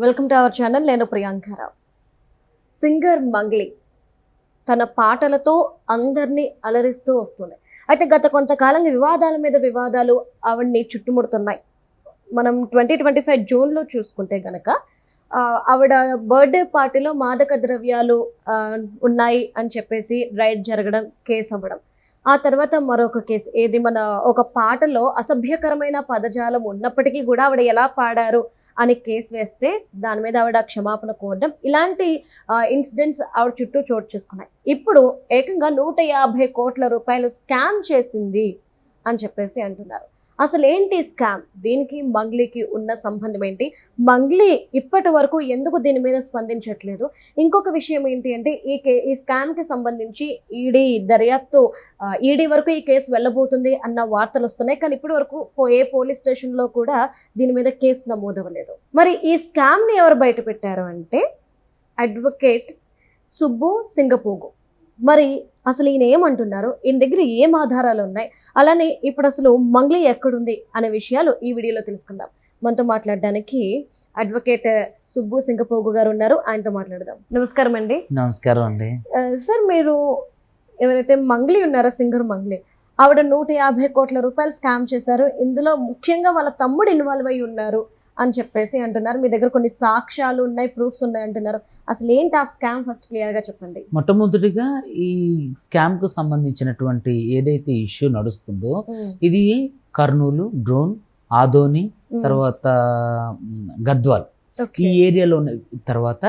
Welcome to our channel. నేను Priyanka Rao. Singer Mangli తన పాటలతో అందరినీ అలరిస్తూ వస్తుంది. అయితే గత కొంతకాలంగా వివాదాల మీద వివాదాలు ఆవిడ్ని చుట్టుముడుతున్నాయి. మనం 2025 జూన్లో చూసుకుంటే గనక ఆవిడ బర్త్డే పార్టీలో మాదక ద్రవ్యాలు ఉన్నాయి అని చెప్పేసి రైడ్ జరగడం, కేసు అవ్వడం. ఆ తర్వాత మరొక కేసు, ఏది మన ఒక పాటలో అసభ్యకరమైన పదజాలం ఉన్నప్పటికీ కూడా ఆవిడ ఎలా పాడారు అని కేసు వేస్తే దాని మీద ఆవిడ క్షమాపణ కోరడం, ఇలాంటి ఇన్సిడెంట్స్ ఆవిడ చుట్టూ చోటు చేసుకున్నాయి. ఇప్పుడు ఏకంగా 150 కోట్ల రూపాయలు స్కామ్ చేసింది అని చెప్పేసి అంటున్నారు. అసలు ఏంటి స్కామ్? దీనికి మంగ్లీకి ఉన్న సంబంధం ఏంటి? మంగ్లీ ఇప్పటి వరకు ఎందుకు దీని మీద స్పందించట్లేదు? ఇంకొక విషయం ఏంటి అంటే ఈ స్కామ్కి సంబంధించి ఈడీ వరకు ఈ కేసు వెళ్ళబోతుంది అన్న వార్తలు వస్తున్నాయి. కానీ ఇప్పటి వరకు ఏ పోలీస్ స్టేషన్లో కూడా దీని మీద కేసు నమోదవ్వలేదు. మరి ఈ స్కామ్ని ఎవరు బయట పెట్టారు అంటే అడ్వకేట్ సుబ్బు సింగపోగు. మరి అసలు ఈయన ఏమంటున్నారు, ఈయన దగ్గర ఏం ఆధారాలు ఉన్నాయి, అలానే ఇప్పుడు అసలు మంగ్లీ ఎక్కడుంది అనే విషయాలు ఈ వీడియోలో తెలుసుకుందాం. మనతో మాట్లాడడానికి అడ్వకేట్ సుబ్బు సింగపోగు గారు ఉన్నారు. ఆయనతో మాట్లాడదాం. నమస్కారం అండి. నమస్కారం అండి. సార్, మీరు ఎవరైతే మంగ్లీ ఉన్నారో, సింగర్ మంగ్లీ, ఆవిడ 150 కోట్ల రూపాయలు స్కామ్ చేశారు, ఇందులో ముఖ్యంగా వాళ్ళ తమ్ముడు ఇన్వాల్వ్ అయి ఉన్నారు అని చెప్పేసి అంటున్నారు. మీ దగ్గర కొన్ని సాక్ష్యాలు ఉన్నాయి, ప్రూఫ్స్ ఉన్నాయి అంటున్నారు. అసలు ఏంటి ఆ స్కామ్? ఫస్ట్ క్లియర్గా చెప్పండి. మొట్టమొదటిగా ఈ స్కామ్ కు సంబంధించినటువంటి ఏదైతే ఇష్యూ నడుస్తుందో ఇది కర్నూలు, డ్రోన్, ఆదోని, తర్వాత గద్వాల్ ఈ ఏరియాలో తర్వాత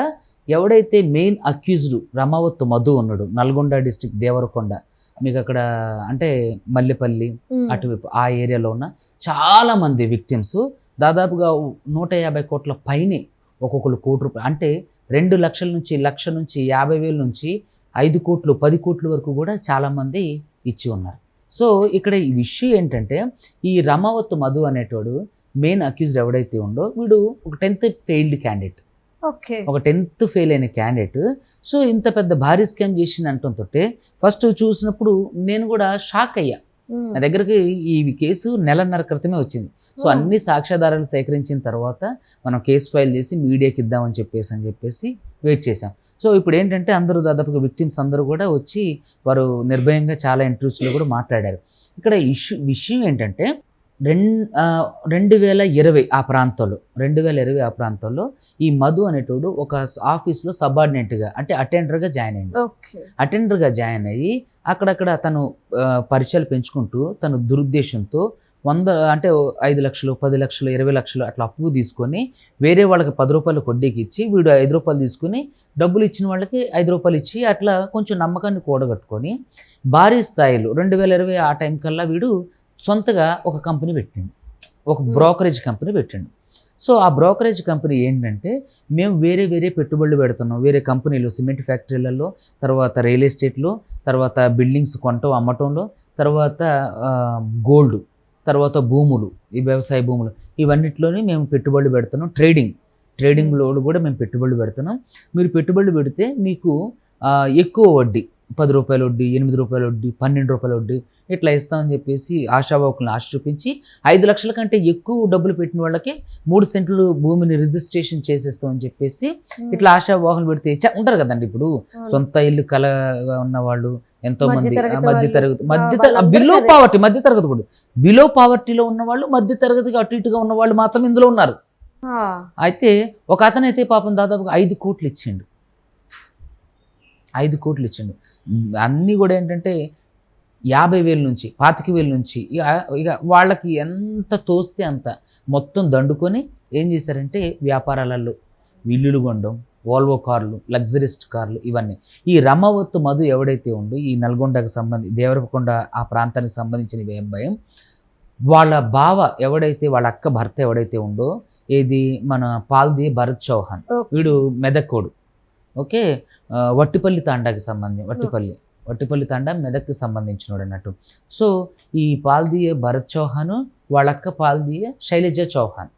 ఎవడైతే మెయిన్ అక్యూజ్డ్ రమావత్ మధు ఉన్నాడు, నల్గొండ డిస్టిక్ దేవరకొండ, మీకు అక్కడ అంటే మల్లెపల్లి అటువైపు ఆ ఏరియాలో ఉన్న చాలా మంది విక్టిమ్స్, దాదాపుగా 150 కోట్ల పైనే, ఒక్కొక్కరు కోటి రూపాయలు అంటే 2 లక్షల నుంచి 1,00,000 నుంచి 50,000 నుంచి 5 కోట్లు 10 కోట్ల వరకు కూడా చాలామంది ఇచ్చి ఉన్నారు. సో ఇక్కడ ఈ విషయం ఏంటంటే, ఈ రమావత్ మధు అనేటోడు మెయిన్ అక్యూజ్డ్ ఎవడైతే ఉండో వీడు ఒక 10th ఫెయిల్డ్ క్యాండిడేట్, ఒక 10th ఫెయిల్ అయిన క్యాండిడేట్. సో ఇంత పెద్ద భారీ స్కామ్ చేసింది అంటంతో ఫస్ట్ చూసినప్పుడు నేను కూడా షాక్ అయ్యా. నా దగ్గరికి ఈ కేసు 1.5 నెలల క్రితమే వచ్చింది. సో అన్ని సాక్ష్యాధారాలు సేకరించిన తర్వాత మనం కేసు ఫైల్ చేసి మీడియాకి ఇద్దామని చెప్పేసి వెయిట్ చేసాం. సో ఇప్పుడు ఏంటంటే అందరూ దాదాపుగా విక్టిమ్స్ అందరూ కూడా వచ్చి వారు నిర్భయంగా చాలా ఇంటర్వ్యూస్లో కూడా మాట్లాడారు. ఇక్కడ విషయం ఏంటంటే 2020 ఆ ప్రాంతంలో ఈ మధు అనేటోడు ఒక ఆఫీస్లో సబార్డినేట్గా అంటే అటెండర్గా జాయిన్ అయ్యి అక్కడక్కడ తను పరిచయాలు పెంచుకుంటూ తను దురుద్దేశంతో 5 లక్షలు 10 లక్షలు 20 లక్షలు అట్లా అప్పు తీసుకొని వేరే వాళ్ళకి 10 రూపాయలు వడ్డీకి ఇచ్చి వీడు 5 రూపాయలు తీసుకుని డబ్బులు ఇచ్చిన వాళ్ళకి 5 రూపాయలు ఇచ్చి అట్లా కొంచెం నమ్మకాన్ని కూడగట్టుకొని భారీ స్థాయిలో 2020 ఆ టైం కల్లా వీడు సొంతగా ఒక కంపెనీ పెట్టిండు, ఒక బ్రోకరేజ్ కంపెనీ పెట్టిండు. సో ఆ బ్రోకరేజ్ కంపెనీ ఏంటంటే, మేము వేరే పెట్టుబడులు పెడుతున్నాం, వేరే కంపెనీలు, సిమెంట్ ఫ్యాక్టరీలలో, తర్వాత రియల్ ఎస్టేట్లో, తర్వాత బిల్డింగ్స్ కొనటం అమ్మటంలో, తర్వాత గోల్డ్, తర్వాత భూములు, ఈ వ్యవసాయ భూములు, ఇవన్నిటిలోనే మేము పెట్టుబడులు పెడుతున్నాం. ట్రేడింగ్లో కూడా మేము పెట్టుబడులు పెడుతున్నాం. మీరు పెట్టుబడులు పెడితే మీకు ఎక్కువ వడ్డీ, 10 రూపాయల వడ్డీ, 8 రూపాయల వడ్డీ, 12 రూపాయల వడ్డీ ఇట్లా ఇస్తామని చెప్పేసి ఆశావాకులను ఆశ చూపించి 5 లక్షల కంటే ఎక్కువ డబ్బులు పెట్టిన వాళ్ళకి 3 సెంట్లు భూమిని రిజిస్ట్రేషన్ చేసేస్తామని చెప్పేసి ఇట్లా ఆశావాహులు పెడితే ఉంటారు కదండి. ఇప్పుడు సొంత ఇల్లు కలగా ఉన్న వాళ్ళు ఎంతో మంది బిలో పావర్టీలో ఉన్న వాళ్ళు, మధ్య తరగతికి అటు ఇటుగా ఉన్న వాళ్ళు మాత్రం ఇందులో ఉన్నారు. అయితే ఒక అతనైతే పాపం దాదాపుగా 5 కోట్లు ఇచ్చిండు. అన్నీ కూడా ఏంటంటే 50,000 నుంచి 25,000 నుంచి ఇక వాళ్ళకి ఎంత తోస్తే అంత మొత్తం దండుకొని ఏం చేశారంటే వ్యాపారాలలో ఇల్లులు కొనడం, వోల్వో కార్లు, లగ్జరీస్ట్ కార్లు, ఇవన్నీ. ఈ రమావత్ మధు ఎవడైతే ఉందో ఈ నల్గొండకు దేవరకొండ ఆ ప్రాంతానికి సంబంధించిన భయం, వాళ్ళ బావ ఎవడైతే, వాళ్ళ అక్క భర్త ఎవడైతే ఉందో, ఏది మన పాల్ది భరత్ చౌహాన్, వీడు మెదక్కోడు. ఓకే, వట్టిపల్లి తాండాకి వట్టిపల్లి తాండా మెదక్కి సంబంధించినోడు అన్నట్టు. సో ఈ పాల్దియే భరత్ చౌహాన్, వాళ్ళక్క పాల్దియే శైలజ చౌహాన్,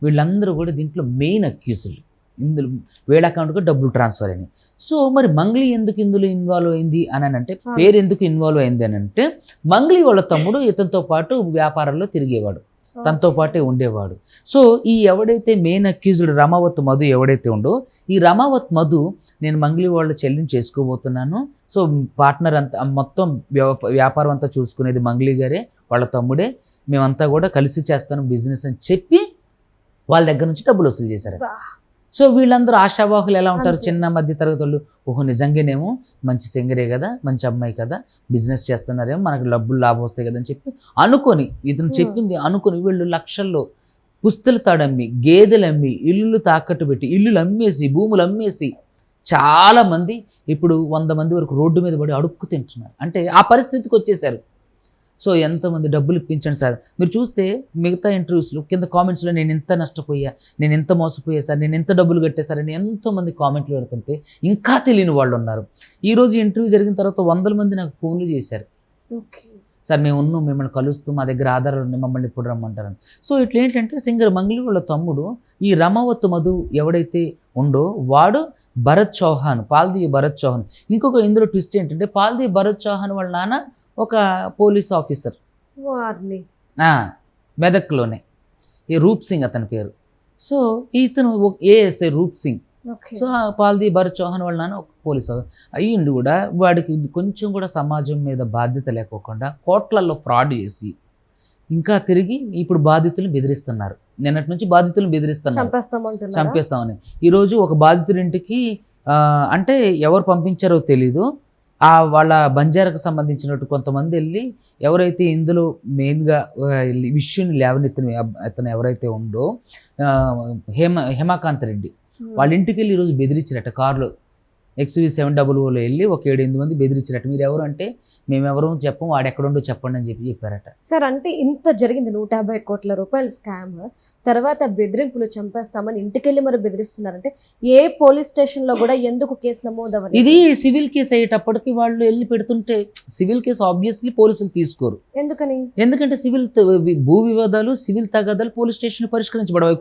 వీళ్ళందరూ కూడా దీంట్లో మెయిన్ అక్యూజులు. ఇందులో వీళ్ళ అకౌంట్కి డబ్బులు ట్రాన్స్ఫర్ అయినాయి. సో మరి మంగ్లీ ఎందుకు ఇందులో ఇన్వాల్వ్ అయింది అని అంటే, పేరు ఎందుకు ఇన్వాల్వ్ అయింది అని అంటే, మంగ్లీ వాళ్ళ తమ్ముడు ఇతనితో పాటు వ్యాపారంలో తిరిగేవాడు. తనతో పాటే ఉండేవాడు. సో ఈ ఎవడైతే మెయిన్ అక్యూజ్డ్ రమావత్ మధు ఎవడైతే ఉండో, ఈ రమావత్ మధు నేను మంగ్లీ వాళ్ళ చెల్లిని చేసుకోబోతున్నాను, సో పార్ట్నర్ అంతా మొత్తం వ్యాపారం అంతా చూసుకునేది మంగ్లీ గారే, వాళ్ళ తమ్ముడే, మేమంతా కూడా కలిసి చేస్తాను బిజినెస్ అని చెప్పి వాళ్ళ దగ్గర నుంచి డబ్బులు వసూలు చేశారు. సో వీళ్ళందరూ ఆశావాహులు ఎలా ఉంటారు, చిన్న మధ్య తరగతి వాళ్ళు, ఓహో నిజంగానేమో మంచి సింగరే కదా, మంచి అమ్మాయి కదా, బిజినెస్ చేస్తున్నారేమో, మనకు డబ్బులు లాభం వస్తాయి కదా అని చెప్పి అనుకొని, ఇతను చెప్పింది అనుకొని వీళ్ళు లక్షల్లో పుస్తలు తాడమ్మి, గేదెలు అమ్మి, ఇల్లులు తాకట్టు పెట్టి, ఇల్లులు అమ్మేసి, భూములు అమ్మేసి చాలామంది ఇప్పుడు 100 మంది వరకు రోడ్డు మీద పడి అడుక్కు తింటున్నారు. అంటే ఆ పరిస్థితికి వచ్చేసారు. సో ఎంతమంది డబ్బులు ఇప్పించండి సార్. మీరు చూస్తే మిగతా ఇంటర్వ్యూస్లో కింద కామెంట్స్లో నేను ఎంత నష్టపోయా, నేను ఎంత మోసపోయా సార్, నేను ఎంత డబ్బులు కట్టేశారని ఎంతోమంది కామెంట్లు పెడుతుంటే ఇంకా తెలియని వాళ్ళు ఉన్నారు. ఈరోజు ఇంటర్వ్యూ జరిగిన తర్వాత 100 మంది నాకు ఫోన్లు చేశారు, సార్ మేము ఉన్నాం, మిమ్మల్ని కలుస్తూ, మా దగ్గర ఆధారాలు ఉన్నాయి, మమ్మల్ని ఇప్పుడు రమ్మంటారని. సో ఇట్లా ఏంటంటే సింగర్ మంగ్లీ వాళ్ళ తమ్ముడు ఈ రమావత్ మధు ఎవడైతే ఉండో వాడు భరత్ చౌహాన్, పాల్దీ భరత్ చౌహాన్. ఇంకొక ఇందులో ట్విస్ట్ ఏంటంటే పాల్దీ భరత్ చౌహాన్ వాళ్ళ నాన్న ఒక పోలీస్ ఆఫీసర్ మెదక్లోనే, ఈ రూప్ సింగ్ అతని పేరు. సో ఇతను ఏఎస్ఐ రూప్ సింగ్. సో పాల్దీ భరత్ చౌహాన్ వాళ్ళ నాన్న ఒక పోలీస్ అయ్యిండు కూడా, వాడికి కొంచెం కూడా సమాజం మీద బాధ్యత లేకోకుండా కోట్లల్లో ఫ్రాడ్ చేసి ఇంకా తిరిగి ఇప్పుడు బాధితులను బెదిరిస్తున్నారు. నిన్నటి నుంచి బాధితులను బెదిరిస్తున్నారు, చంపేస్తామని. ఈరోజు ఒక బాధితుడింటికి అంటే ఎవరు పంపించారో తెలీదు, వాళ్ళ బంజారాకు సంబంధించినట్టు కొంతమంది వెళ్ళి ఎవరైతే ఇందులో మెయిన్గా విషయం లేవనెత్తిన అతను ఎవరైతే ఉందో హేమకాంత్ రెడ్డి వాళ్ళ ఇంటికి వెళ్ళి ఈరోజు బెదిరించినట్ట, కారులో XV700లో వెళ్ళి ఒక 7-8 మంది బెదిరించినట్టు. మీరు ఎవరు అంటే మేమెవరూ చెప్పం, వాడు ఎక్కడుండో చెప్పండి అని చెప్పారట. సార్ అంటే ఇంత జరిగింది, 150 కోట్ల రూపాయల స్కామ్, తర్వాత బెదిరింపులు, చంపేస్తామని ఇంటికెళ్ళి మరి బెదిరిస్తున్నారంటే ఏ పోలీస్ స్టేషన్లో కూడా ఎందుకు కేసు నమోదవ్వదు? ఇది సివిల్ కేసు అయ్యేటప్పటికి వాళ్ళు వెళ్ళి పెడుతుంటే, సివిల్ కేసు ఆబ్వియస్లీ పోలీసులు తీసుకోరు. ఎందుకని? ఎందుకంటే సివిల్ భూ వివాదాలు, సివిల్ తగాదాలు పోలీస్ స్టేషన్ పరిష్కరించబడవు,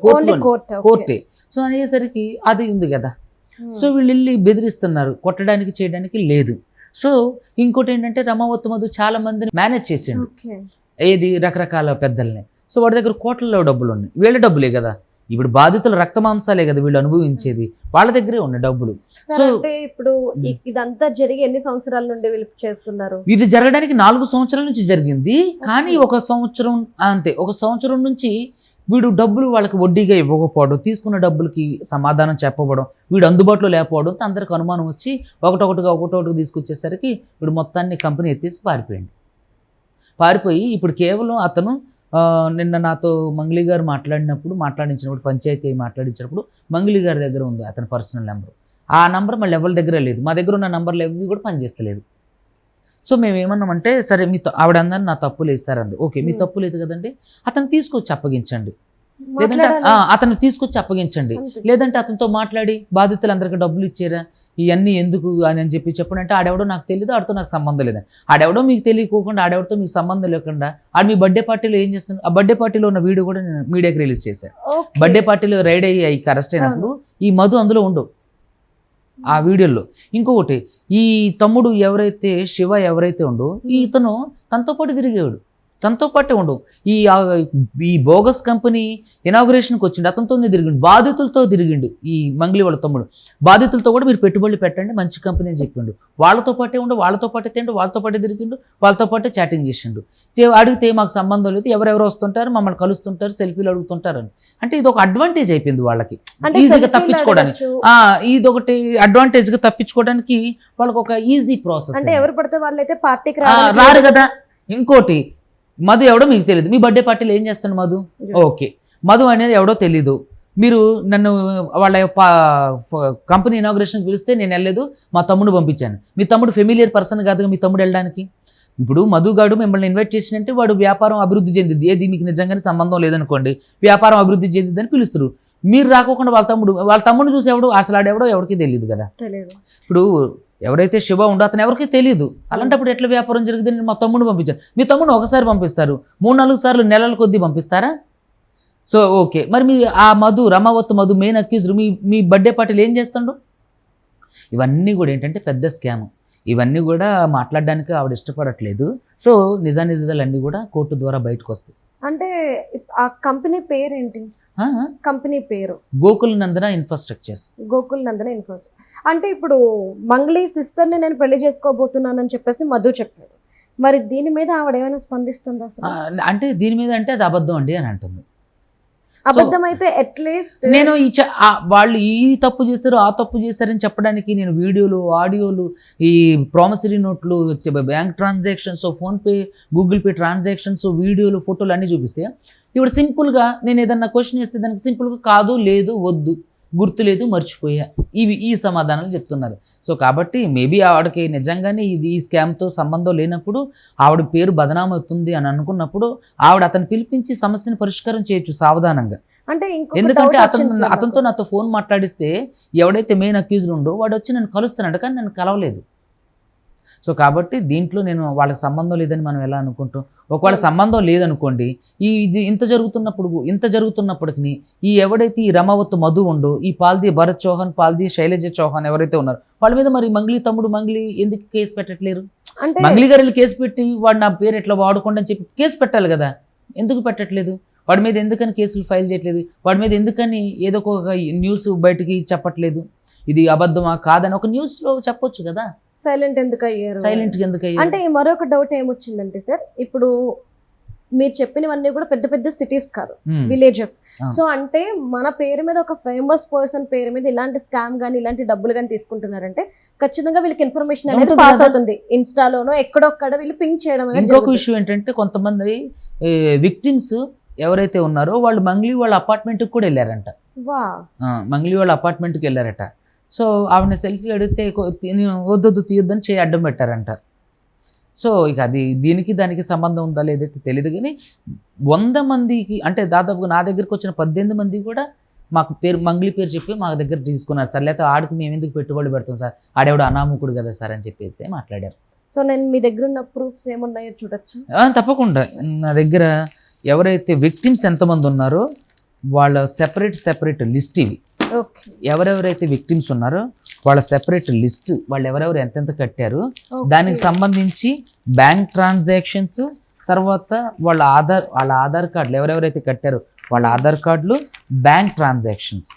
కోర్టే. సో అనేసరికి అది ఉంది కదా. సో వీళ్ళు వెళ్ళి బెదిరిస్తున్నారు, కొట్టడానికి చేయడానికి లేదు. సో ఇంకోటి ఏంటంటే రమావత్ మధు చాలా మందిని మేనేజ్ చేసిండు, ఏది రకరకాల పెద్దల్ని. సో వాడి దగ్గర కోట్లలో డబ్బులు ఉన్నాయి, వీళ్ళ డబ్బులే కదా, ఇప్పుడు బాధితుల రక్త మాంసాలే కదా వీళ్ళు అనుభవించేది, వాళ్ళ దగ్గరే ఉన్న డబ్బులు. సో ఇప్పుడు ఇదంతా జరిగి ఎన్ని సంవత్సరాల నుండి వీళ్ళు చేస్తున్నారు? ఇది జరగడానికి 4 సంవత్సరాల నుంచి జరిగింది. కానీ 1 సంవత్సరం అంతే, 1 సంవత్సరం నుంచి వీడు డబ్బులు వాళ్ళకి వడ్డీగా ఇవ్వకపోవడం, తీసుకున్న డబ్బులకి సమాధానం చెప్పబడం, వీడు అందుబాటులో లేకపోవడం, అందరికి అనుమానం వచ్చి ఒకటొకటిగా తీసుకొచ్చేసరికి వీడు మొత్తాన్ని కంపెనీ ఎత్తేసి పారిపోయి ఇప్పుడు కేవలం అతను నిన్న నాతో మంగ్లీ గారు మాట్లాడించినప్పుడు పంచాయతీ మాట్లాడించినప్పుడు మంగ్లీ గారి దగ్గర ఉంది అతని పర్సనల్ నెంబర్. ఆ నెంబర్ మళ్ళీ ఎవరి దగ్గర లేదు, మా దగ్గర ఉన్న నెంబర్లు ఎవరి కూడా పనిచేస్తలేదు. సో మేము ఏమన్నామంటే, సరే మీ ఆవిడ అందరూ నా తప్పు లేదు సార్ అంది. ఓకే మీ తప్పు లేదు కదండి, అతను తీసుకొచ్చి అప్పగించండి, లేదంటే అతనితో మాట్లాడి బాధితులందరికీ డబ్బులు ఇచ్చారా, ఇవన్నీ ఎందుకు అని చెప్పి చెప్పండి అంటే, ఆడెవడో నాకు తెలియదు, ఆడితో నాకు సంబంధం లేదు. ఆడెవడో మీకు తెలియకోకుండా, ఆడెవడితో మీకు సంబంధం లేకుండా ఆడు మీ బర్త్డే పార్టీలో ఏం చేస్తాను, ఆ బర్త్డే పార్టీలో ఉన్న వీడియో కూడా నేను మీడియాకి రిలీజ్ చేశాను. బర్త్డే పార్టీలో రైడ్ అయ్యి అరెస్ట్ అయినప్పుడు ఈ మధు అందులో ఉండవు ఆ వీడియోలో. ఇంకొకటి, ఈ తమ్ముడు ఎవరైతే శివ ఎవరైతే ఉండో, ఇతను తనతో పాటు తిరిగేవాడు, తనతో పాటే ఉండవు. ఈ బోగస్ కంపెనీ ఇనాగ్రేషన్కి వచ్చిండు, అతనితో తిరిగిండు, బాధితులతో తిరిగిండు. ఈ మంగ్లీ వాళ్ళ తమ్ముడు బాధితులతో కూడా మీరు పెట్టుబడులు పెట్టండి, మంచి కంపెనీ అని చెప్పిండు. వాళ్ళతో పాటే ఉండు, వాళ్ళతో పాటే తిండు, వాళ్ళతో పాటే తిరిగిండు, వాళ్ళతో పాటే చాటింగ్ చేసిండు. అడిగితే మాకు సంబంధం లేదు, ఎవరెవరు వస్తుంటారు, మమ్మల్ని కలుస్తుంటారు, సెల్ఫీలు అడుగుతుంటారు అని. అంటే ఇది ఒక అడ్వాంటేజ్ అయిపోయింది వాళ్ళకి, ఈజీగా తప్పించుకోవడానికి. ఇది ఒకటి అడ్వాంటేజ్గా తప్పించుకోవడానికి వాళ్ళకి ఒక ఈజీ ప్రాసెస్. అంటే ఎవరు పడితే వాళ్ళైతే పార్టీకి రారు కదా. ఇంకోటి, మధు ఎవడో మీకు తెలియదు, మీ బర్త్డే పార్టీలో ఏం చేస్తాను మధు, ఓకే మధు అనేది ఎవడో తెలీదు, మీరు నన్ను వాళ్ళ కంపెనీ ఇనాగ్రేషన్కి పిలిస్తే నేను వెళ్ళలేదు, మా తమ్ముడు పంపించాను. మీ తమ్ముడు ఫెమిలియర్ పర్సన్ కాదుగా మీ తమ్ముడు వెళ్ళడానికి. ఇప్పుడు మధుగాడు మిమ్మల్ని ఇన్వైట్ చేసినంటే వాడు వ్యాపారం అభివృద్ధి చెందింది, ఏది మీకు నిజంగానే సంబంధం లేదనుకోండి, వ్యాపారం అభివృద్ధి చెందిందని పిలుస్తారు. మీరు రాకోకుండా వాళ్ళ తమ్ముడు చూసి అసలు ఆడెవడో ఎవరికి తెలియదు కదా. ఇప్పుడు ఎవరైతే శివ ఉండో అతను ఎవరికి తెలియదు, అలాంటప్పుడు ఎట్లా వ్యాపారం జరిగింది, నేను మా తమ్ముడు పంపించాను. మీ తమ్ముడు ఒకసారి పంపిస్తారు, 3-4 సార్లు నెలల కొద్దీ పంపిస్తారా? సో ఓకే, మరి మీ ఆ రమావత్ మధు మెయిన్ అక్యూజ్డ్ మీ బర్త్డే పార్టీలు ఏం చేస్తాడు? ఇవన్నీ కూడా ఏంటంటే పెద్ద స్కామ్. ఇవన్నీ కూడా మాట్లాడడానికి ఆవిడ ఇష్టపడట్లేదు. సో నిజానిజాలన్నీ కూడా కోర్టు ద్వారా బయటకు వస్తాయి. అంటే ఆ కంపెనీ పేరు ఏంటి? కంపెనీ పేరు గోకుల్ నందన ఇన్ఫ్రాస్ట్రక్చర్స్. గోకుల్ నందన ఇన్ఫోస్. అంటే ఇప్పుడు మంగ్లీ సిస్టర్ని నేను పెళ్లి చేసుకోబోతున్నానని చెప్పేసి మధు చెప్పాడు. మరి దీని మీద ఆవిడ ఏమైనా స్పందిస్తుందా అసలు? అంటే దీని మీద అంటే అది అబద్ధం అండి అని అంటుంది. అబద్ధమైతే అట్లీస్ట్ నేను వాళ్ళు ఈ తప్పు చేస్తారు ఆ తప్పు చేస్తారని చెప్పడానికి నేను వీడియోలు, ఆడియోలు, ఈ ప్రామిసరీ నోట్లు, bank transactions, PhonePe, Google pay transactions, వీడియోలు, ఫోటోలు అన్నీ చూపిస్తే ఇప్పుడు సింపుల్గా నేను ఏదన్నా క్వశ్చన్ ఇస్తే దానికి సింపుల్గా కాదు, లేదు, వద్దు, గుర్తులేదు, మర్చిపోయా, ఈ సమాధానాలు చెప్తున్నారు. సో కాబట్టి మేబీ ఆవిడకి నిజంగానే ఇది ఈ స్కామ్తో సంబంధం లేనప్పుడు, ఆవిడ పేరు బదనాం అవుతుంది అని అనుకున్నప్పుడు ఆవిడ అతను పిలిపించి సమస్యను పరిష్కారం చేయొచ్చు సావధానంగా. అంటే ఎందుకంటే అతనితో నాతో ఫోన్ మాట్లాడిస్తే ఎవడైతే మెయిన్ అక్యూజ్డ్ ఉండో వాడు వచ్చి నన్ను కలుస్తున్నాడు, కానీ నన్ను కలవలేదు. సో కాబట్టి దీంట్లో నేను వాళ్ళకి సంబంధం లేదని మనం ఎలా అనుకుంటాం? ఒకవేళ సంబంధం లేదనుకోండి, ఇది ఇంత జరుగుతున్నప్పటికీ ఈ ఎవడైతే ఈ రమావత్ మధు ఉండో, ఈ పాల్దీ భరత్ చౌహాన్, పాల్దీ శైలజ చౌహాన్ ఎవరైతే ఉన్నారో వాళ్ళ మీద మరి మంగ్లీ తమ్ముడు మంగ్లీ ఎందుకు కేసు పెట్టట్లేరు? మంగ్లీ గారు కేసు పెట్టి వాడు నా పేరు ఎట్లా వాడుకోండి అని చెప్పి కేసు పెట్టాలి కదా, ఎందుకు పెట్టట్లేదు? వాడి మీద ఎందుకని కేసులు ఫైల్ చేయట్లేదు? వాడి మీద ఎందుకని ఏదో ఒక న్యూస్ బయటికి చెప్పట్లేదు? ఇది అబద్ధమా కాదని ఒక న్యూస్లో చెప్పొచ్చు కదా. సైలెంట్ ఎందుకు అయ్యారు? అంటే మరొక డౌట్ ఏమొచ్చిందంటే సార్, ఇప్పుడు మీరు చెప్పినవన్నీ కూడా పెద్ద పెద్ద సిటీస్ కాదు, విలేజెస్. సో అంటే మన పేరు మీద ఒక ఫేమస్ పర్సన్ పేరు మీద ఇలాంటి స్కామ్ గానీ ఇలాంటి డబ్బులు కానీ తీసుకుంటున్నారంటే ఖచ్చితంగా వీళ్ళకి ఇన్ఫర్మేషన్ అనేది పాస్ అవుతుంది. ఇన్స్టాలోనో ఎక్కడొక్కడ వీళ్ళు పింక్ చేయడం. ఇంకొక విషయం ఏంటంటే కొంతమంది విక్టిమ్స్ ఎవరైతే ఉన్నారో వాళ్ళు మంగ్లీ వాళ్ళ అపార్ట్మెంట్కి కూడా వెళ్ళారంట. మంగ్లీ వాళ్ళ అపార్ట్మెంట్కి వెళ్ళారట. సో ఆవిడ సెల్ఫీ అడిగితే వద్దొద్దు తీయొద్దని చేయి అడ్డం పెట్టారంట. సో ఇక అది దీనికి దానికి సంబంధం ఉందా లేదైతే తెలియదు, కానీ 100 మందికి అంటే దాదాపుగా నా దగ్గరికి వచ్చిన 18 మంది కూడా మాకు పేరు మంగ్లీ పేరు చెప్పి మా దగ్గర తీసుకున్నారు సార్, లేకపోతే ఆడికి మేము ఎందుకు పెట్టుబడి పెడతాం సార్, ఆడేవాడు అనామకుడు కదా సార్ అని చెప్పేసి మాట్లాడారు. సో నేను మీ దగ్గర ఉన్న ప్రూఫ్స్ ఏమున్నాయో చూడొచ్చు? తప్పకుండా. నా దగ్గర ఎవరైతే విక్టిమ్స్ ఎంతమంది ఉన్నారో వాళ్ళ సెపరేట్ లిస్ట్ ఇవి. ఎవరెవరైతే విక్టిమ్స్ ఉన్నారో వాళ్ళ సెపరేట్ లిస్ట్, వాళ్ళు ఎవరెవరు ఎంతెంత కట్టారు దానికి సంబంధించి బ్యాంక్ ట్రాన్సాక్షన్స్, తర్వాత వాళ్ళ ఆధార్ కార్డులు ఎవరెవరైతే కట్టారో వాళ్ళ ఆధార్ కార్డులు, బ్యాంక్ ట్రాన్సాక్షన్స్,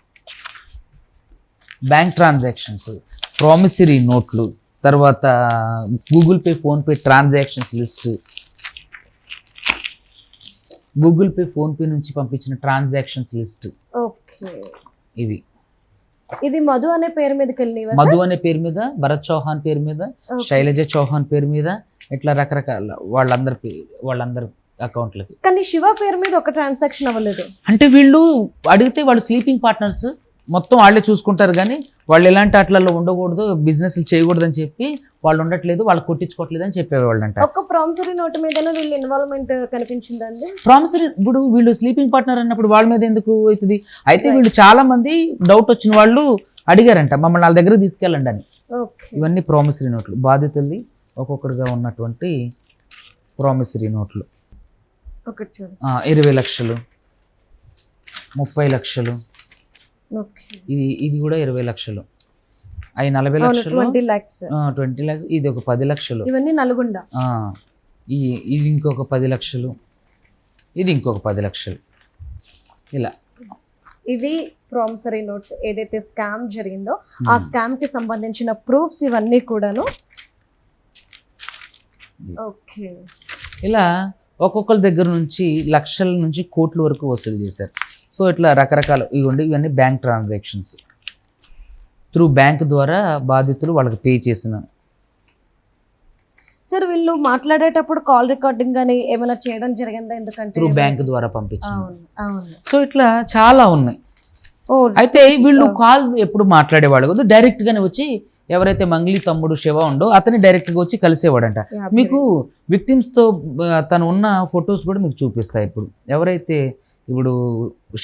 ప్రామిసరీ నోట్లు, తర్వాత Google pay, PhonePe transactions list, Google pay, PhonePe నుంచి పంపించిన ట్రాన్సాక్షన్స్ లిస్ట్. ఇది మధు అనే పేరు మీద, మధు అనే పేరు మీద, భరత్ చౌహాన్ పేరు మీద, శైలజ చౌహాన్ పేరు మీద, ఇట్లా రకరకాల వాళ్ళందరి అకౌంట్లకి. కానీ శివ పేరు మీద ఒక ట్రాన్సాక్షన్ అవ్వలేదు. అంటే వీళ్ళు అడిగితే వాళ్ళు స్లీపింగ్ పార్ట్నర్స్, మొత్తం వాళ్ళే చూసుకుంటారు, కానీ వాళ్ళు ఎలాంటి అట్లలో ఉండకూడదు, బిజినెస్లు చేయకూడదు అని చెప్పి వాళ్ళు ఉండట్లేదు, వాళ్ళు కొట్టించుకోవట్లేదు అని చెప్పేవాళ్ళు అంట. ఒక ప్రామిసరీ నోట్ మీద వీళ్ళ ఇన్వాల్వ్మెంట్ కనిపించిందండి. ప్రామిసరీ ఇప్పుడు వీళ్ళు స్లీపింగ్ పార్ట్నర్ అన్నప్పుడు వాళ్ళ మీద ఎందుకు అవుతుంది? అయితే వీళ్ళు చాలా మంది డౌట్ వచ్చిన వాళ్ళు అడిగారంట మమ్మల్ని వాళ్ళ దగ్గర తీసుకెళ్ళండి అని. ఇవన్నీ ప్రామిసరీ నోట్లు, బాధితుల్ని ఒక్కొక్కరుగా ఉన్నటువంటి ప్రామిసరీ నోట్లు. 20 లక్షలు, 30 లక్షలు, ఇది కూడా 20 లక్షలు, అవి 40 లక్షలు, 20 lakhs, ఇది ఒక 10 లక్షలు, ఇవన్నీ నల్గొండ. ఇది ఇంకొక 10 లక్షలు, ఇది ఇంకొక 10 లక్షలు. ఇలా ఇది ప్రామిసరీ నోట్స్ ఏదైతే స్కామ్ జరిగిందో ఆ స్కామ్ కి సంబంధించిన ప్రూఫ్స్ ఇవన్నీ కూడాను. ఇలా ఒక్కొక్కరి దగ్గర నుంచి లక్షల నుంచి కోట్ల వరకు వసూలు చేశారు. సో ఇట్లా రకరకాల ఇవన్నీ బ్యాంక్ ట్రాన్సాక్షన్స్, త్రూ బ్యాంక్ ద్వారా బాధితులు వాళ్ళకి పే చేసిన. సార్ వీళ్ళు మాట్లాడేటప్పుడు కాల్ రికార్డింగ్ కానీ ఏమైనా చేయడం జరిగిందా? ఎందుకంటే త్రూ బ్యాంక్ ద్వారా పంపించారు. సో ఇట్లా చాలా ఉన్నాయి. అయితే వీళ్ళు కాల్ ఎప్పుడు మాట్లాడేవాళ్ళు కాదు, డైరెక్ట్ గానే వచ్చి ఎవరైతే మంగ్లీ తమ్ముడు శివ ఉండో అతని డైరెక్ట్గా వచ్చి కలిసేవాడంట. మీకు విక్టిమ్స్తో తను ఉన్న ఫొటోస్ కూడా మీకు చూపిస్తాయి. ఎవరైతే ఇప్పుడు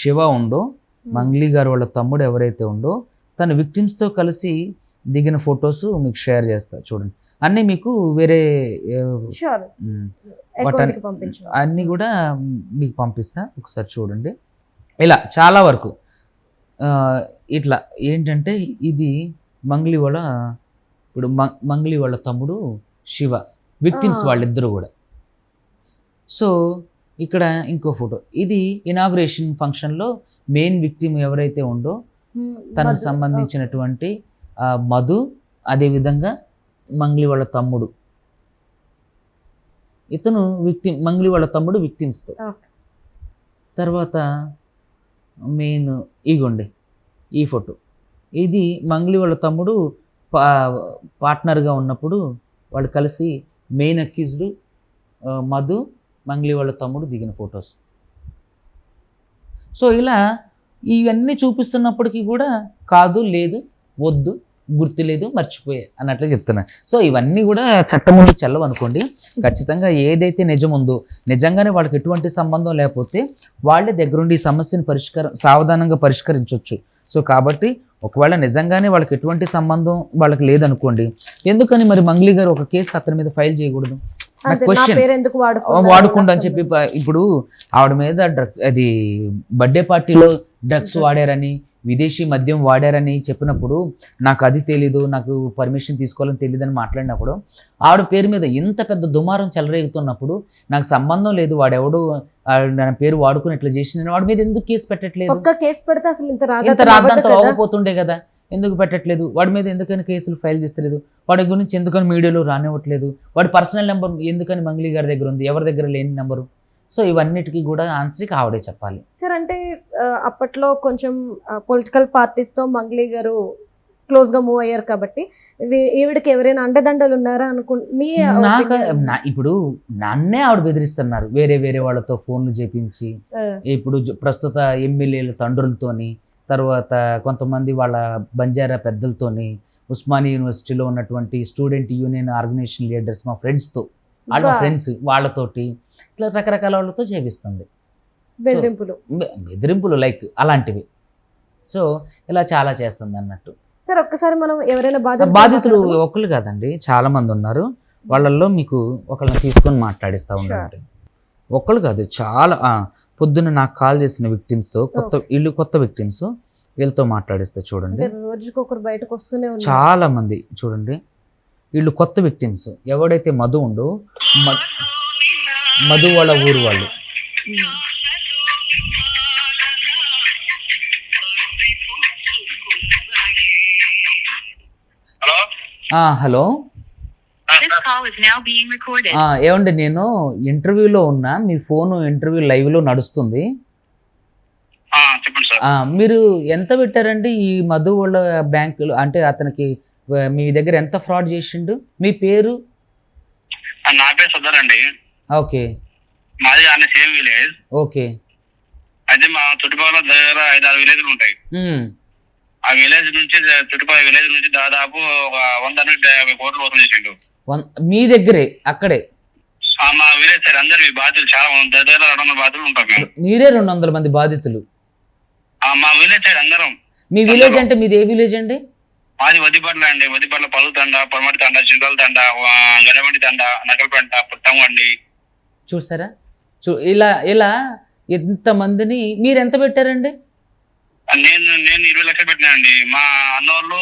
శివ ఉండో, మంగ్లీ గారు వాళ్ళ తమ్ముడు ఎవరైతే ఉండో తను విక్టిమ్స్తో కలిసి దిగిన ఫొటోస్ మీకు షేర్ చేస్తా చూడండి. అన్నీ మీకు వేరే అన్నీ కూడా మీకు పంపిస్తా, ఒకసారి చూడండి. ఇలా చాలా వరకు ఇట్లా ఏంటంటే ఇది మంగ్లీ వాళ్ళ ఇప్పుడు మంగ్లీ వాళ్ళ తమ్ముడు శివ, విక్టిమ్స్ వాళ్ళిద్దరు కూడా. సో ఇక్కడ ఇంకో ఫోటో. ఇది ఇనాగ్రేషన్ ఫంక్షన్లో మెయిన్ విక్టిమ్ ఎవరైతే ఉందో తనకు సంబంధించినటువంటి మధు, అదేవిధంగా మంగ్లీ వాళ్ళ తమ్ముడు. ఇతను విక్టిమ్, మంగ్లీ వాళ్ళ తమ్ముడు విక్టిమ్స్తో. తర్వాత మెయిన్ ఇగోండి ఈ ఫోటో. ఇది మంగ్లీ వాళ్ళ తమ్ముడు పార్ట్నర్గా ఉన్నప్పుడు వాళ్ళు కలిసి మెయిన్ అక్యూజ్డ్ మధు, మంగ్లీ వాళ్ళ తమ్ముడు దిగిన ఫొటోస్. సో ఇలా ఇవన్నీ చూపిస్తున్నప్పటికీ కూడా కాదు, లేదు, వద్దు, గుర్తులేదు, మర్చిపోయే అన్నట్లు చెప్తున్నా. సో ఇవన్నీ కూడా చట్టం ముందు చెల్లవు అనుకోండి. ఖచ్చితంగా ఏదైతే నిజం ఉందో, నిజంగానే వాళ్ళకి ఎటువంటి సంబంధం లేకపోతే వాళ్ళే దగ్గరుండి ఈ సమస్యను సావధానంగా పరిష్కరించవచ్చు. సో కాబట్టి ఒకవేళ నిజంగానే వాళ్ళకి ఎటువంటి సంబంధం వాళ్ళకి లేదనుకోండి, ఎందుకని మరి మంగ్లీ గారు ఒక కేసు అతని మీద ఫైల్ చేయకూడదు? క్వశ్చన్ వాడుకుండా అని చెప్పి ఇప్పుడు ఆవిడ మీద డ్రగ్స్, అది బర్త్డే పార్టీలో డ్రగ్స్ వాడారని, విదేశీ మద్యం వాడారని చెప్పినప్పుడు నాకు అది తెలీదు, నాకు పర్మిషన్ తీసుకోవాలని తెలియదని మాట్లాడినప్పుడు, ఆవిడ పేరు మీద ఇంత పెద్ద దుమారం చెలరేగుతున్నప్పుడు నాకు సంబంధం లేదు, వాడెవడు నా పేరు వాడుకుని ఇట్లా చేసిన వాడి మీద ఎందుకు కేసు పెట్టట్లేదు? ఒక్క కేసు పెడితే అసలు ఇంత రాద్దంతా అవ్వకపోతుండే కదా, ఎందుకు పెట్టట్లేదు? వాడి మీద ఎందుకని కేసులు ఫైల్ చేస్తలేదు? వాడి గురించి ఎందుకని మీడియాలో రానివ్వట్లేదు? వాడి పర్సనల్ నెంబర్ ఎందుకని మంగ్లీ గారి దగ్గర ఉంది, ఎవరి దగ్గర లేని నెంబరు? సో ఇవన్నిటికీ కూడా ఆన్సర్కి ఆవిడే చెప్పాలి. సార్ అంటే అప్పట్లో కొంచెం పొలిటికల్ పార్టీస్తో మంగ్లీ గారు క్లోజ్గా మూవ్ అయ్యారు కాబట్టి ఈవిడికి ఎవరైనా అండదండలు ఉన్నారా ఇప్పుడు నన్నే ఆవిడ బెదిరిస్తున్నారు, వేరే వేరే వాళ్ళతో ఫోన్లు చేపించి. ఇప్పుడు ప్రస్తుత ఎమ్మెల్యేల తండ్రులతోని, తర్వాత కొంతమంది వాళ్ళ బంజారా పెద్దలతోని, ఉస్మానియా యూనివర్సిటీలో ఉన్నటువంటి స్టూడెంట్ యూనియన్ ఆర్గనైజేషన్ లీడర్స్, మా ఫ్రెండ్స్తో, వాళ్ళ ఫ్రెండ్స్ వాళ్ళతోటి ఇట్లా రకరకాల వాళ్ళతో చేపిస్తుంది బెదిరింపులు లైక్ అలాంటివి. సో ఇలా చాలా చేస్తుంది అన్నట్టు. సార్ ఒక్కసారి మనం ఎవరైనా బాధితులు ఒకళ్ళు కాదండి, చాలా మంది ఉన్నారు. వాళ్ళల్లో మీకు ఒకళ్ళని తీసుకొని మాట్లాడిస్తూ ఉండండి. ఒకళ్ళు కాదు, చాలా పొద్దున్న నాకు కాల్ చేసిన విక్టిమ్స్తో, కొత్త విక్టిమ్స్, వీళ్ళతో మాట్లాడిస్తే చూడండి రోజుకొకరు బయటకు వస్తూనే ఉన్నారు చాలా మంది. చూడండి వీళ్ళు కొత్త విక్టిమ్స్. ఎవడైతే మధు ఉండో, మధు వాళ్ళ ఊరు వాళ్ళు. హలో, ఏమండి నేను ఇంటర్వ్యూలో ఉన్నా, మీ ఫోన్ ఇంటర్వ్యూ లైవ్లో నడుస్తుంది. మీరు ఎంత పెట్టారండి ఈ మధు వాళ్ళ బ్యాంకులు? అంటే అతనికి మీ దగ్గర ఎంత ఫ్రాడ్ చేసిండు? మీ పేరు? నా పేరు సుధర్ అండి. ఓకే, మాది అన్న సేమ్ విలేజ్. ఓకే, అయితే మా చుట్టుపక్కల దగ్గర 5-6 విలేజ్లు ఉంటాయి. ఆ విలేజ్ నుంచి, చుట్టుపక్కల విలేజ్ నుంచి దాదాపు 150 కోట్లు వసూలు చేసిండు. మీ దగ్గరే? అక్కడే మా విలేజ్ సైడ్ అందరు బాధితులు చాలా దగ్గర 200 బాధితులు ఉంటారు. మేము మీరే 200 మంది బాధితులు? మా విలేజ్ సైడ్ అందరం. మీ విలేజ్ అంటే మీది ఏ విలేజ్ అండి? మాది వదిపట్ల అండి. వదిపట్ల పలు తండ, పొరమటి తండ, చింతల తండ, గడమండి తండ, నకలపంట, పుట్టంగండి. చూసారా? ఇలా ఎంతమందిని మీరు ఎంత పెట్టారండి? నేను 20 లక్షలు పెట్టినానండి. మా అన్నోళ్ళు,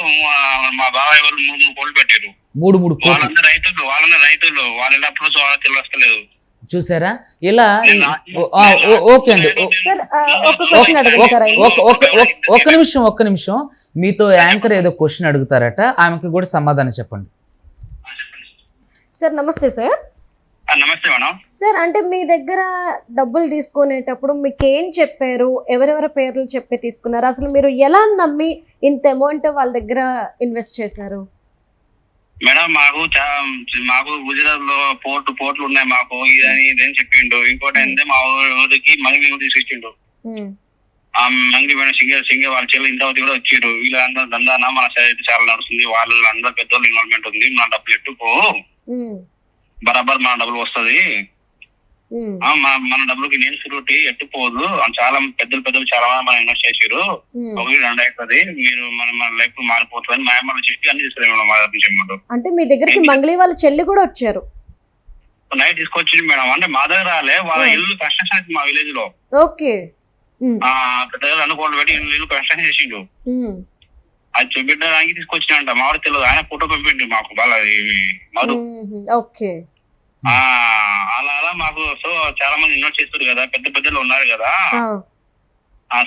మా బాబాయ్ వాళ్ళు 3 కోట్లు పెట్టారు. 3 కోట్లు. వాళ్ళందరూ రైతులు వాళ్ళ అప్రోచ్ వాళ్ళకి తెలియలేదు. చూసారా? ఇలా ఓకే అండి, ఒక్క నిమిషం. మీతో యాంకర్ ఏదో క్వశ్చన్ అడుగుతారట, ఆమెకి కూడా సమాధానం చెప్పండి. సార్ నమస్తే సార్. నమస్తే మేడం. సార్ అంటే మీ దగ్గర డబ్బులు తీసుకునేటప్పుడు మీకు ఏం చెప్పారు? ఎవరెవరి పేర్లు చెప్పి తీసుకున్నారు? అసలు మీరు ఎలా నమ్మి ఇంత అమౌంట్ వాళ్ళ దగ్గర ఇన్వెస్ట్ చేశారు? మేడం మాకు గుజరాత్ లో పోర్ట్లు ఉన్నాయి. మాకు ఇదని చెప్పిండు. ఇంకోటి ఏంటంటే మా ఊరికి మంగి తీసుకొచ్చిండు. ఆ మంగి మేడం సింగర్ వాళ్ళ చెల్లి ఇంతవరకు కూడా వచ్చారు. వీళ్ళందరూ దందాన మన సైడ్ చాలా నడుస్తుంది. వాళ్ళు అందరూ పెద్దోళ్ళు ఇన్వాల్వ్మెంట్ ఉంది. మన డబ్బులు ఎట్టుకో, బరాబర్ మన డబ్బులు వస్తుంది, మన డబ్బులకి నేను షూరిటీ ఎట్టుకోదు. చాలా పెద్దలు చాలా మనం ఇన్వెస్ట్ చేసారు. 1-2 అవుతుంది, మీరు మన లైఫ్ మారిపోతుంది మాయమాటలు చెప్పి అన్ని తీసుకున్నాడు. అంటే మీ దగ్గరికి మంగ్లీ వాళ్ళ చెల్లి కూడా వచ్చారు? నైట్ తీసుకొచ్చింది మేడం. అంటే మా దగ్గర రాలే, వాళ్ళ ఇల్లు కన్స్ట్రక్షన్ అయితే మా విలేజ్ లో. ఓకే, పెద్దగా అనుకోవడం పెట్టి ఇల్లు కన్స్ట్రక్షన్ చేసిండు. అది చూపించడానికి తీసుకొచ్చినంట. మా వాడు తెలియదు, ఆయన ఫోటో పంపిండు మాకు బాగా మధు. ఓకే, అలా అలా మాకు సో చాలా మంది ఇన్వెస్ట్ చేస్తారు కదా, పెద్ద పెద్దలు ఉన్నారు కదా.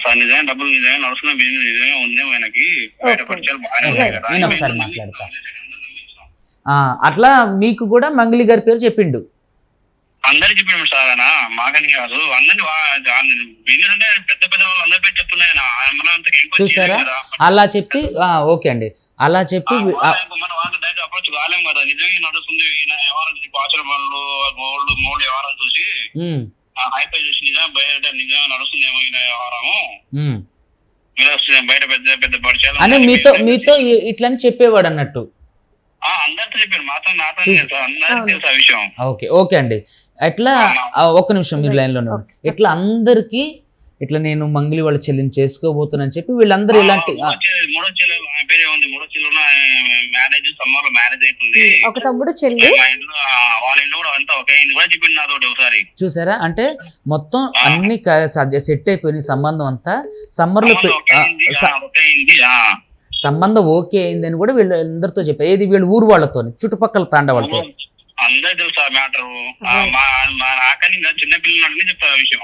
సార్ నిజంగా డబ్బులు నిజంగా నడుస్తున్న బిజినెస్ నిజంగా ఉందేమో ఆయనకి, బయట పరిచయాలు బాగానే ఉన్నాయి కదా. నేను ఒకసారి మాట్లాడతా. అట్లా మీకు కూడా మంగళి గారి పేరు చెప్పిండు? అందరికి చెప్పాము సార్. ఆయన మాకని కాదు, అందరి బిజినెస్ అంటే పెద్ద పెద్ద వాళ్ళు అందరి పేరు చెప్తున్నాయి. చూసారా అలా చెప్పి ఓకే అండి, అలా చెప్పి మన వాళ్ళు డైరెక్ట్ అప్రోచ్ కాలేం కదా. నిజంగా నడుస్తుంది ఈయన వ్యవహారం చూసి, పాచల పనులు మోల్డ్ వ్యవహారం చూసి హైపై చూసి నిజంగా నడుస్తుందేమో ఈయన వ్యవహారము, బయట పెద్ద పెద్ద పరిచయాలు అని మీతో ఇట్లని చెప్పేవాడు అన్నట్టు. అందరితో చెప్పారు, మాతో నాతో అందరికీ తెలుసు ఆ విషయం. ఓకే ఓకే అండి. అట్లా ఒక్క నిమిషం మీరు లైన్లోనే ఇట్లా అందరికి ఇట్లా నేను మంగళి వాళ్ళ చెల్లిని చేసుకోబోతున్నాను చెప్పి వీళ్ళందరూ ఇలాంటి మూడో చెల్లి పేరే ఉంది. మూడో చెల్లి మ్యారేజ్ సమ్మర్ లో మ్యారేజ్ అవుతుంది. ఒక తమ్ముడు చెల్లి వాళ్ళ ఇంట్లో కూడా అంతా ఒకే కూడా చెప్పింది నాతో ఒకసారి. చూసారా, అంటే మొత్తం అన్ని సెట్ అయిపోయినాయి, సంబంధం అంతా సమ్మర్ లో సంబంధం ఓకే అయిందని కూడా వీళ్ళందరితో చెప్పారు. ఏది వీళ్ళు ఊరు వాళ్ళతో, చుట్టుపక్కల తాండ వాళ్ళతో అందరూ తెలుసు ఆ మ్యాటర్. మా నాకని చిన్న పిల్లలు చెప్తారు ఆ విషయం.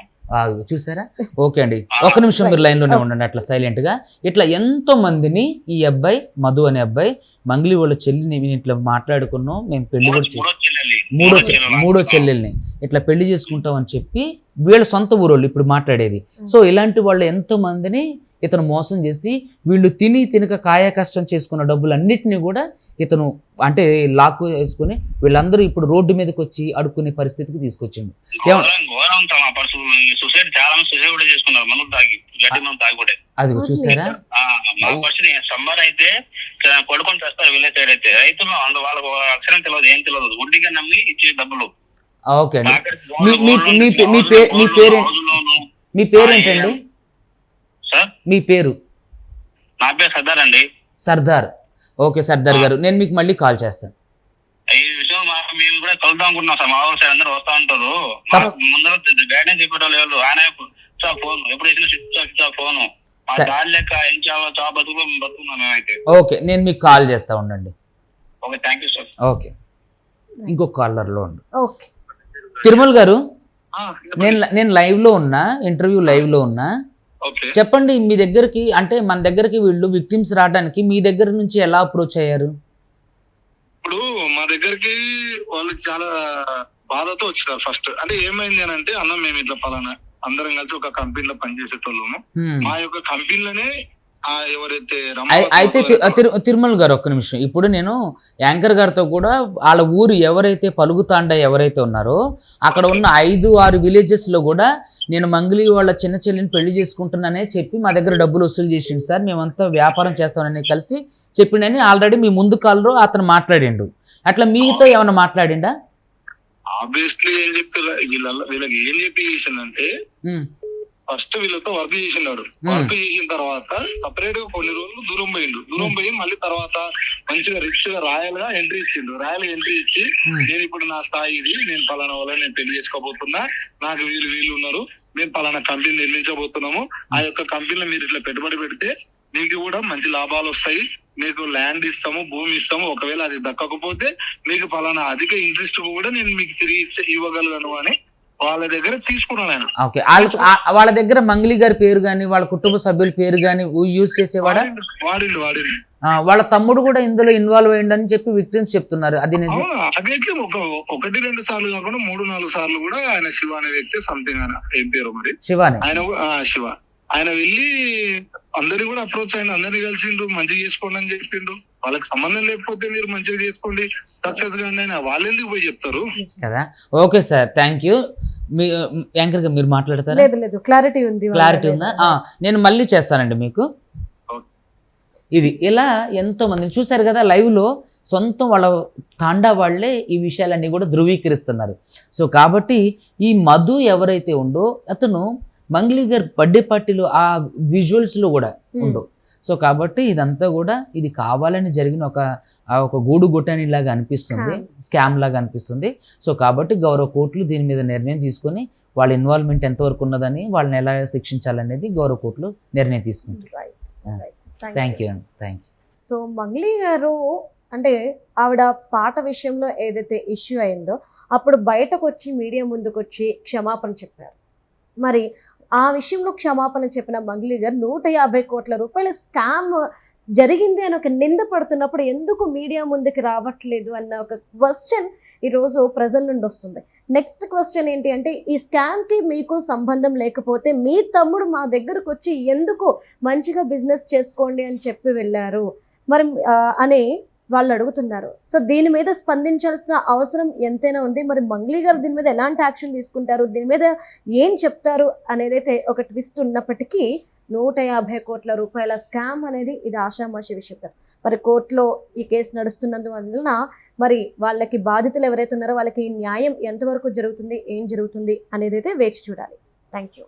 చూసారా, ఓకే అండి. ఒక నిమిషం మీరు లైన్లోనే ఉండండి అట్లా సైలెంట్ గా. ఇట్లా ఎంతో మందిని ఈ అబ్బాయి మధు అనే అబ్బాయి మంగళి వాళ్ళ చెల్లిని ఇట్లా మాట్లాడుకున్నాం, మేము పెళ్లి కూడా మూడో చెల్లెల్ని ఇట్లా పెళ్లి చేసుకుంటాం అని చెప్పి వీళ్ళ సొంత ఊరోళ్ళు ఇప్పుడు మాట్లాడేది. సో ఇలాంటి వాళ్ళు ఎంతో మందిని ఇతను మోసం చేసి వీళ్ళు తినక కాయ కష్టం చేసుకున్న డబ్బులన్నిటినీ కూడా ఇతను అంటే లాక్కు వేసుకుని వీళ్ళందరూ ఇప్పుడు రోడ్డు మీదకి వచ్చి అడుక్కునే పరిస్థితికి తీసుకొచ్చిండు. అది చూసారా, సమ్మర్ అయితే కొడుకొని చేస్తారు విలేజ్ సైడ్ అయితే. రైతులు వాళ్ళకు అక్షరం తెలియదు, ఏం తెలియదు, గుడ్డిగా నమ్మి ఇచ్చే డబ్బులు. ఓకే అండి. మీ పేరేంటండి? మీ పేరు? నా పేరు సర్దార్ అండి. సర్దార్. ఓకే సర్దార్ గారు, నేను మీకు మళ్ళీ కాల్ చేస్తాను. ఈ విషయం మేము కూడా కలుద్దాం అనుకుంటున్నాం సార్. మా ఊరు సైడ్ అందరూ వస్తా ఉంటారు. ముందర గైడెన్స్ చెప్పేటోళ్ళు ఎవరు, ఆయన ఫోన్ ఎప్పుడు వేసిన స్విచ్ ఆఫ్ ఫోన్ దాడి లెక్క బతుకున్నాం మేమైతే. ఓకే, నేను మీకు కాల్ చేస్తా ఉండండి. Okay, thank you sir. Okay, ఇంకొక కాలర్ లో ఉండు. ఓకే తిరుమల గారు, నేను లైవ్ లో ఉన్నా, ఇంటర్వ్యూ లైవ్ లో ఉన్నా. చెప్పండి, మీ దగ్గరికి అంటే మన దగ్గరికి వీళ్ళు విక్టిమ్స్ రావడానికి మీ దగ్గర నుంచి ఎలా అప్రోచ్ అయ్యారు? ఇప్పుడు మా దగ్గరికి వాళ్ళు చాలా బాధతో వచ్చినారు. ఫస్ట్ అంటే ఏమైంది అని అంటే, అన్న మేము ఇట్లా పలానా అందరం కలిసి ఒక కంపెనీలో పనిచేసేటోళ్ళము, మా యొక్క కంపెనీలోనే ఎవరైతే అయితే తిరుమల గారు ఒక్క నిమిషం. ఇప్పుడు నేను యాంకర్ గారితో కూడా వాళ్ళ ఊరు ఎవరైతే పలుగుతాండ ఎవరైతే ఉన్నారో అక్కడ ఉన్న 5-6 విలేజెస్ లో కూడా నేను మంగళి వాళ్ళ చిన్న చెల్లిని పెళ్లి చేసుకుంటున్నానే చెప్పి మా దగ్గర డబ్బులు వసూలు చేసిండు సార్, మేమంతా వ్యాపారం చేస్తామని కలిసి చెప్పిండని ఆల్రెడీ మీ ముందు కాల్లో అతను మాట్లాడిండు. అట్లా మీతో ఏమైనా మాట్లాడిండా? ఆబ్వియస్లీ ఏం చెప్తారు వీళ్ళకి ఏం చెప్పి చేసిందంటే, ఫస్ట్ వీళ్ళతో వర్క్ చేసినాడు. వర్క్ చేసిన తర్వాత సపరేట్ గా కొన్ని రోజులు దూరం పోయి మళ్ళీ తర్వాత మంచిగా రిచ్ గా రాయల్ గా ఎంట్రీ ఇచ్చిండు. రాయల్ ఎంట్రీ ఇచ్చి, నేను ఇప్పుడు నా స్థాయి ఇది, నేను పలానా వల్ల నేను పెళ్లి చేసుకోబోతున్నా, నాకు వీళ్ళు ఉన్నారు, మేము పలానా కంపెనీ నిర్మించబోతున్నాము, ఆ యొక్క కంపెనీలో మీరు ఇట్లా పెట్టుబడి పెడితే మీకు కూడా మంచి లాభాలు వస్తాయి, మీకు ల్యాండ్ ఇస్తాము, భూమి ఇస్తాము, ఒకవేళ అది దక్కకపోతే మీకు పలానా అధిక ఇంట్రెస్ట్ కూడా నేను మీకు తిరిగి ఇవ్వగలను అని వాళ్ళ దగ్గర తీసుకున్నాను ఆయన. ఓకే, వాళ్ళ దగ్గర మంగళి గారి పేరు గాని వాళ్ళ కుటుంబ సభ్యుల పేరు గాని యూజ్ చేసేవాడా? వాడిండు. వాళ్ళ తమ్ముడు కూడా ఇందులో ఇన్వాల్వ్ అయ్యిండని చెప్పి విక్టిమ్స్ చెప్తున్నారు. అది అదైతే 1-2 సార్లు కాకుండా 3-4 సార్లు కూడా ఆయన శివ అనే వ్యక్తి, సంథింగ్ ఆయన ఏం పేరు మరి, శివాని శివ, ఆయన వెళ్ళి అందరినీ కూడా అప్రోచ్ అయ్యిండు, అందరినీ కలిసిండు, మంచిగా చేసుకోండి అని చెప్పిండు. వాళ్ళకి సంబంధం లేకపోతే మీరు మంచిగా చేసుకోండి, సక్సెస్ గా వాళ్ళు ఎందుకు పోయి చెప్తారు కదా. Okay sir, thank you. Me anchor గా మీరు మాట్లాడతారా? లేదు, క్లారిటీ ఉందా? నేను మళ్ళీ చేస్తానండి మీకు. ఇది ఇలా ఎంతో మందిని చూశారు కదా లైవ్ లో, సొంతం వాళ్ళ తాండా వాళ్లే ఈ విషయాలన్నీ కూడా ధృవీకరిస్తున్నారు. సో కాబట్టి ఈ మధు ఎవరైతే ఉందో అతను మంగళి గారి బర్త్డే పార్టీలో ఆ విజువల్స్ లో కూడా ఉండవు. సో కాబట్టి ఇదంతా కూడా ఇది కావాలని జరిగిన ఒక గూడు గుట్టని లాగా అనిపిస్తుంది, స్కామ్ లాగా అనిపిస్తుంది. సో కాబట్టి గౌరవ కోర్టులు దీని మీద నిర్ణయం తీసుకొని వాళ్ళ ఇన్వాల్వ్మెంట్ ఎంతవరకు ఉన్నదని వాళ్ళని ఎలా శిక్షించాలనేది గౌరవ కోర్టులు నిర్ణయం తీసుకుంటారు. థ్యాంక్ యూ అండి, థ్యాంక్ యూ. సో మంగళి గారు అంటే ఆవిడ పాట విషయంలో ఏదైతే ఇష్యూ అయిందో అప్పుడు బయటకు వచ్చి మీడియా ముందుకు వచ్చి క్షమాపణ చెప్పారు. మరి ఆ విషయంలో క్షమాపణ చెప్పిన మంగ్లీ గారు 150 కోట్ల రూపాయల స్కామ్ జరిగింది అని ఒక నింద పడుతున్నప్పుడు ఎందుకు మీడియా ముందుకు రావట్లేదు అన్న ఒక క్వశ్చన్ ఈరోజు ప్రజల నుండి వస్తుంది. నెక్స్ట్ క్వశ్చన్ ఏంటి అంటే, ఈ స్కామ్కి మీకు సంబంధం లేకపోతే మీ తమ్ముడు మా దగ్గరకు వచ్చి ఎందుకు మంచిగా బిజినెస్ చేసుకోండి అని చెప్పి వెళ్ళారు మరి అని వాళ్ళు అడుగుతున్నారు. సో దీని మీద స్పందించాల్సిన అవసరం ఎంతైనా ఉంది. మరి మంగ్లీ గారు దీని మీద ఎలాంటి యాక్షన్ తీసుకుంటారు, దీని మీద ఏం చెప్తారు అనేదైతే ఒక ట్విస్ట్ ఉన్నప్పటికీ 150 కోట్ల రూపాయల స్కామ్ అనేది ఇది ఆషామాషి విషయం కాదు. మరి కోర్టులో ఈ కేసు నడుస్తున్నందువలన మరి వాళ్ళకి బాధితులు ఎవరైతే ఉన్నారో వాళ్ళకి న్యాయం ఎంతవరకు జరుగుతుంది, ఏం జరుగుతుంది అనేది అయితే వేచి చూడాలి. Thank you.